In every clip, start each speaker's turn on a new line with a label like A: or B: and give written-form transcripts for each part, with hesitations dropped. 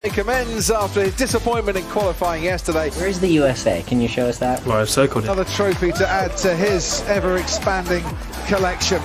A: He commends after his disappointment in qualifying yesterday.
B: Where's the USA? Can you show us that?
C: Well, I've circled it.
A: Another trophy to add to his ever-expanding collection.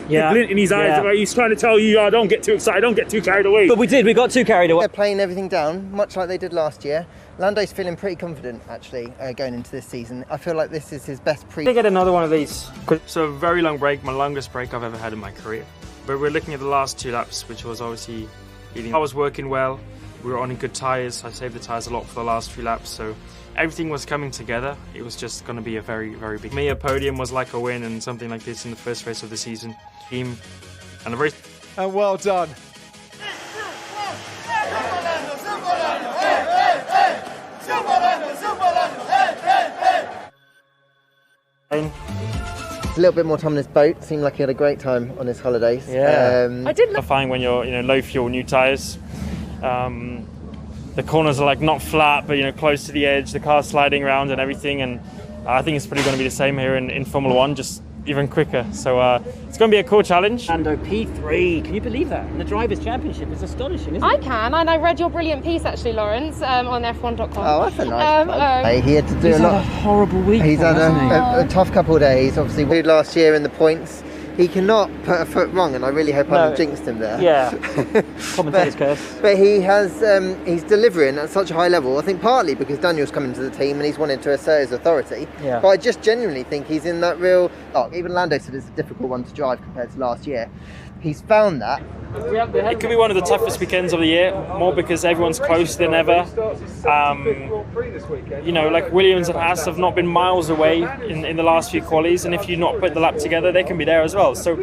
C: Yeah, glint in his eyes. Right? He's trying to tell you, oh, don't get too excited, don't get too carried away.
B: But we did. We got too carried away.
D: They're playing everything down, much like they did last year. Lando's feeling pretty confident, actually, going into this season. I feel like this is his best
C: I get another one of these. So a very long break, my longest break I've ever had in my career. But we're looking at the last 2 laps, which was obviously eating. I was working well. We were on good tyres. I saved the tyres a lot for the last few laps, so everything was coming together. It was just going to be a very, very big. For me, a podium was like a win, and something like this in the first race of the season. Team, and a very.
A: And well done.
D: A little bit more time on his boat. Seemed like he had a great time on his holidays.
C: Yeah. I did find when you're, low fuel, new tyres. The corners are like not flat, but close to the edge. The car's sliding around and everything, and I think it's probably going to be the same here in Formula One, just even quicker. So it's going to be a cool challenge.
B: Lando P3, can you believe that? In the Drivers' Championship, it's astonishing, isn't it?
E: I can, and I read your brilliant piece actually, Lawrence, on F1.com.
D: Oh, that's a nice plug. He had to do a lot.
B: Had a horrible week.
D: He's had a tough couple of days. Obviously, last year in the points, he cannot put a foot wrong, and I really hope I haven't jinxed him there.
B: Yeah, commentator's curse.
D: But he has, he's delivering at such a high level. I think partly because Daniel's coming to the team and he's wanting to assert his authority.
B: Yeah.
D: But I just genuinely think he's in that real. Oh, even Lando said it's a difficult one to drive compared to last year. He's found that.
C: It could be one of the toughest weekends of the year, more because everyone's closer than ever. Like Williams and Haas have not been miles away in the last few qualies, and if you not put the lap together, they can be there as well. So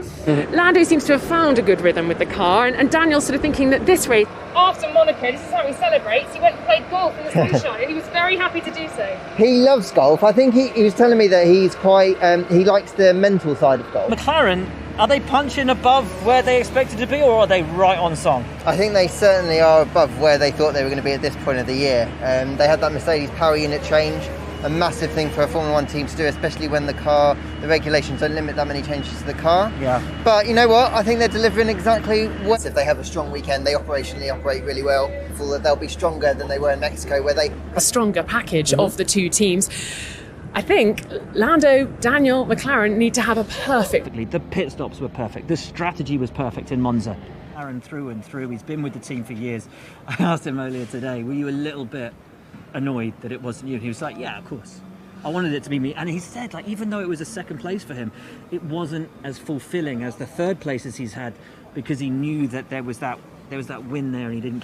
F: Lando seems to have found a good rhythm with the car, and Daniel's sort of thinking that this race,
E: After Monaco, this is how he celebrates. He went and played golf in the sunshine, and he was very happy to do so.
D: He loves golf. I think he was telling me that he's quite. He likes the mental side of golf.
B: McLaren, are they punching above where they expected to be, or are they right on song?
D: I think they certainly are above where they thought they were going to be at this point of the year. They had that Mercedes power unit change, a massive thing for a Formula 1 team to do, especially when the regulations don't limit that many changes to the car.
B: Yeah.
D: But you know what? I think they're delivering exactly what. If they have a strong weekend, they operationally operate really well. I feel that they'll be stronger than they were in Mexico, where they.
F: a stronger package of the two teams. I think Lando, Daniel, McLaren need to have a perfect.
B: The pit stops were perfect. The strategy was perfect in Monza. Aaron through and through. He's been with the team for years. I asked him earlier today, were you a little bit annoyed that it wasn't you? And he was like, yeah, of course. I wanted it to be me. And he said, even though it was a second place for him, it wasn't as fulfilling as the third places he's had, because he knew that there was that win there and he didn't get